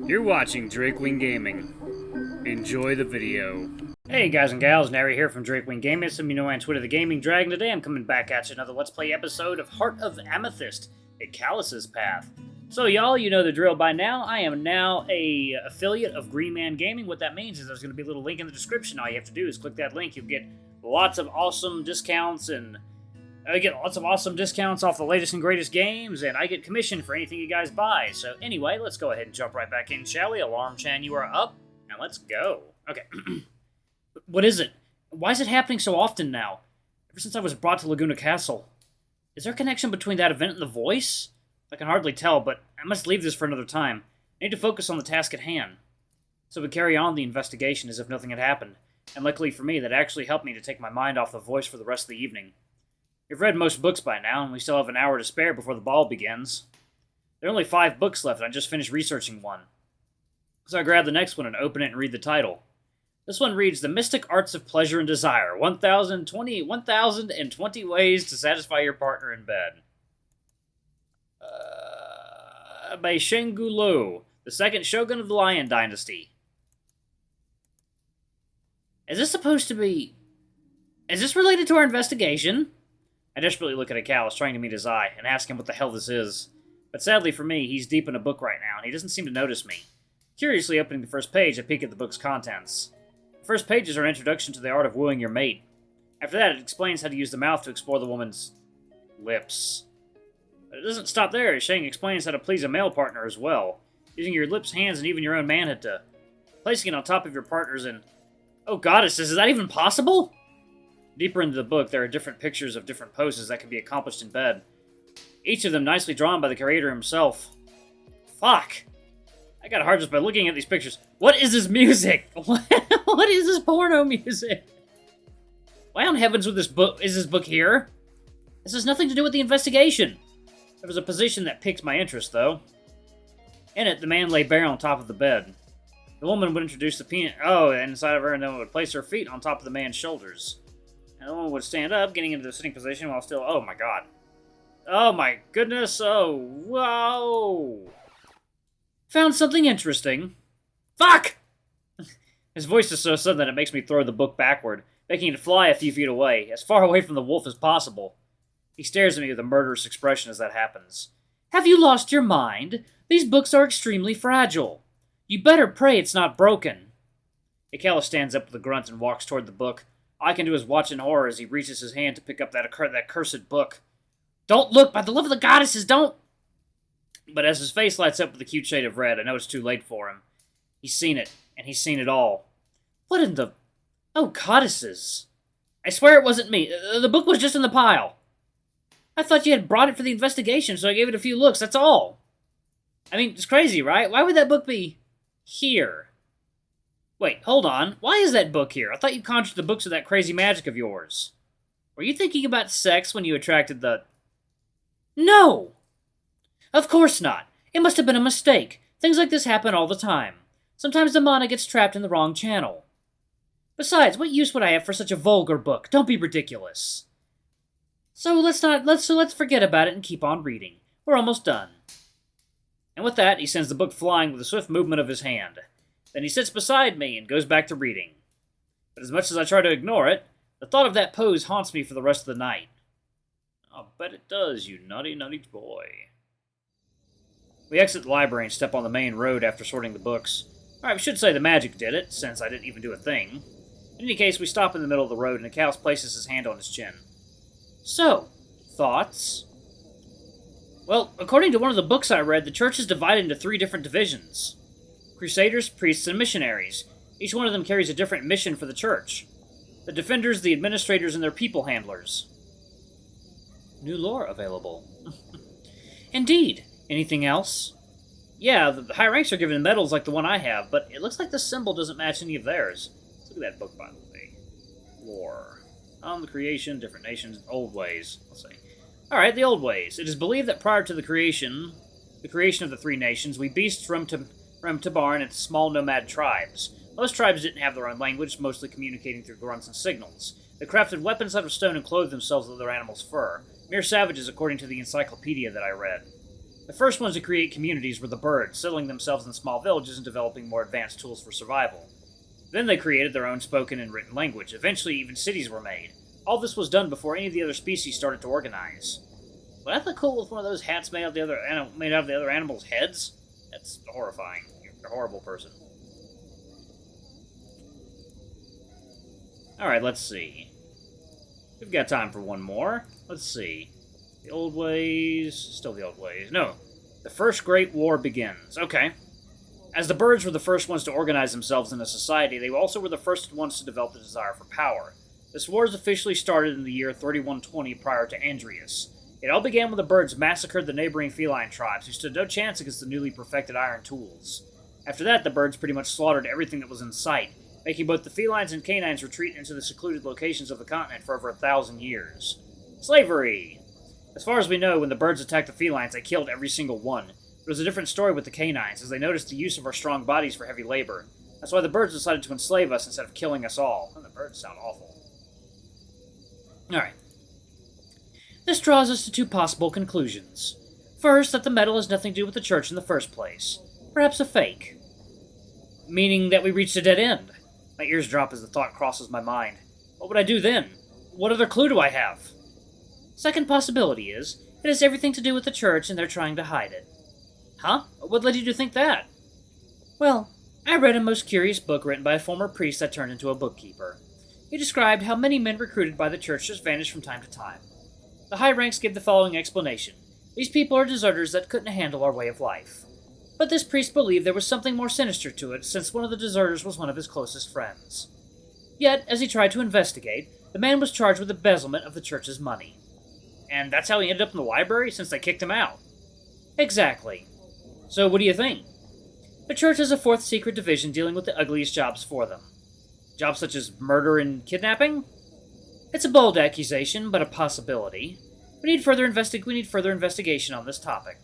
You're watching Drakewing Gaming. Enjoy the video. Hey guys and gals, Nary here from Drakewing Gaming. Some of you know on Twitter the Gaming Dragon. Today I'm coming back at you another Let's Play episode of Heart of Amethyst, Ikalis' Path. So y'all, you know the drill by now. I am now a affiliate of Green Man Gaming. What that means is there's going to be a little link in the description. All you have to do is click that link. You'll get lots of awesome discounts and I get lots of awesome discounts off the latest and greatest games, and I get commission for anything you guys buy. So anyway, let's go ahead and jump right back in, shall we? Alarm Chan, you are up. Now let's go. Okay. What is it? Why is it happening so often now? Ever since I was brought to Laguna Castle. Is there a connection between that event and the voice? I can hardly tell, but I must leave this for another time. I need to focus on the task at hand. So we carry on the investigation as if nothing had happened. And luckily for me, that actually helped me to take my mind off the voice for the rest of the evening. We've read most books by now, and we still have an hour to spare before the ball begins. There are only 5 books left, and I just finished researching one. So I grab the next one and open it and read the title. This one reads, The Mystic Arts of Pleasure and Desire, 1020 Ways to Satisfy Your Partner in Bed. By Shengu Lu, the second shogun of the Lion Dynasty. Is this supposed to be... Is this related to our investigation? I desperately look at Ikalis, trying to meet his eye, and ask him what the hell this is. But sadly for me, he's deep in a book right now, and he doesn't seem to notice me. Curiously opening the first page, I peek at the book's contents. The first pages are an introduction to the art of wooing your mate. After that, it explains how to use the mouth to explore the woman's lips. But it doesn't stop there, Shang explains how to please a male partner as well, using your lips, hands, and even your own manhood to... placing it on top of your partner's and... Oh goddesses, is that even possible? Deeper into the book, there are different pictures of different poses that can be accomplished in bed. Each of them nicely drawn by the creator himself. Fuck! I got hard just by looking at these pictures. What is this music? What is this porno music? Why on heavens would this book is this book here? This has nothing to do with the investigation. There was a position that piqued my interest, though. In it, the man lay bare on top of the bed. The woman would introduce the penis inside of her, and then would place her feet on top of the man's shoulders. And the woman would stand up, getting into the sitting position while still... Oh my god. Oh my goodness. Oh, whoa. Found something interesting. Fuck! His voice is so sudden that it makes me throw the book backward, making it fly a few feet away, as far away from the wolf as possible. He stares at me with a murderous expression as that happens. Have you lost your mind? These books are extremely fragile. You better pray it's not broken. Ikalis stands up with a grunt and walks toward the book. All I can do is watch in horror as he reaches his hand to pick up that cursed book. Don't look! By the love of the goddesses, don't! But as his face lights up with a cute shade of red, I know it's too late for him. He's seen it, and he's seen it all. What in the... Oh, goddesses. I swear it wasn't me. The book was just in the pile. I thought you had brought it for the investigation, so I gave it a few looks, that's all. I mean, it's crazy, right? Why would that book be... here? Wait, hold on. Why is that book here? I thought you conjured the books with that crazy magic of yours. Were you thinking about sex when you attracted the... No! Of course not. It must have been a mistake. Things like this happen all the time. Sometimes the mana gets trapped in the wrong channel. Besides, what use would I have for such a vulgar book? Don't be ridiculous. So let's forget about it and keep on reading. We're almost done. And with that, he sends the book flying with a swift movement of his hand. Then he sits beside me and goes back to reading. But as much as I try to ignore it, the thought of that pose haunts me for the rest of the night. I'll bet it does, you naughty, naughty boy. We exit the library and step on the main road after sorting the books. Alright, we should say the magic did it, since I didn't even do a thing. In any case, we stop in the middle of the road and Ikalis places his hand on his chin. So, thoughts? Well, according to one of the books I read, the church is divided into 3 different divisions. Crusaders, priests, and missionaries. Each one of them carries a different mission for the church. The defenders, the administrators, and their people handlers. New lore available. Indeed. Anything else? Yeah, the high ranks are given medals like the one I have, but it looks like the symbol doesn't match any of theirs. Let's look at that book, by the way. Lore. On the creation, different nations, old ways. Let's see. Alright, the old ways. It is believed that prior to the creation of the 3 nations, we beasts roamed Tabarn into small nomad tribes. Most tribes didn't have their own language, mostly communicating through grunts and signals. They crafted weapons out of stone and clothed themselves with their animals' fur. Mere savages, according to the encyclopedia that I read. The first ones to create communities were the birds, settling themselves in small villages and developing more advanced tools for survival. Then they created their own spoken and written language. Eventually, even cities were made. All this was done before any of the other species started to organize. Would I look cool with one of those hats made out of the other animals' heads? That's horrifying. You're a horrible person. Alright, let's see. We've got time for one more. Let's see. The old ways... Still the old ways. No. The First Great War begins. Okay. As the birds were the first ones to organize themselves in a society, they also were the first ones to develop the desire for power. This war officially started in the year 3120 prior to Andreas. It all began when the birds massacred the neighboring feline tribes, who stood no chance against the newly perfected iron tools. After that, the birds pretty much slaughtered everything that was in sight, making both the felines and canines retreat into the secluded locations of the continent for over 1,000 years. Slavery! As far as we know, when the birds attacked the felines, they killed every single one. It was a different story with the canines, as they noticed the use of our strong bodies for heavy labor. That's why the birds decided to enslave us instead of killing us all. And the birds sound awful. Alright. This draws us to two possible conclusions. First, that the medal has nothing to do with the church in the first place. Perhaps a fake. Meaning that we reached a dead end. My ears drop as the thought crosses my mind. What would I do then? What other clue do I have? Second possibility is, it has everything to do with the church and they're trying to hide it. Huh? What led you to think that? Well, I read a most curious book written by a former priest that turned into a bookkeeper. He described how many men recruited by the church just vanish from time to time. The high ranks give the following explanation. These people are deserters that couldn't handle our way of life. But this priest believed there was something more sinister to it, since one of the deserters was one of his closest friends. Yet, as he tried to investigate, the man was charged with embezzlement of the church's money. And that's how he ended up in the library, since they kicked him out. Exactly. So what do you think? The church has a fourth secret division dealing with the ugliest jobs for them. Jobs such as murder and kidnapping? It's a bold accusation, but a possibility. We need further investigation on this topic.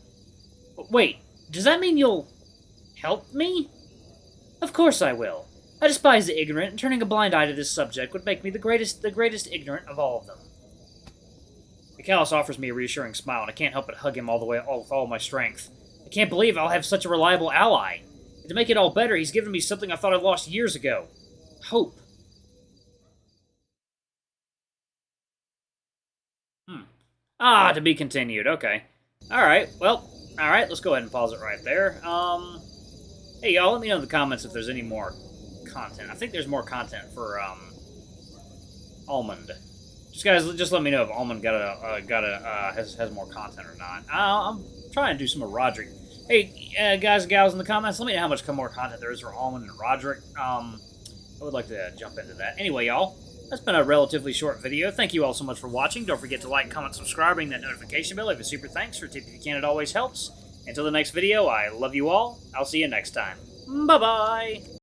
But wait, does that mean you'll help me? Of course I will. I despise the ignorant, and turning a blind eye to this subject would make me the greatest ignorant of all of them. Ikalis offers me a reassuring smile, and I can't help but hug him with all my strength. I can't believe I'll have such a reliable ally. And to make it all better, he's given me something I thought I'd lost years ago. Hope. To be continued. Okay. Alright, well, alright, let's go ahead and pause it right there. Hey, y'all, let me know in the comments if there's any more content. I think there's more content for, Almond. Just let me know if Almond has more content or not. I'm trying to do some of Roderick. Hey, guys and gals in the comments, let me know how much more content there is for Almond and Roderick. I would like to jump into that. Anyway, y'all, that's been a relatively short video. Thank you all so much for watching. Don't forget to like, comment, subscribe, ring that notification bell. Leave a super thanks for a tip if you can. It always helps. Until the next video, I love you all. I'll see you next time. Bye-bye.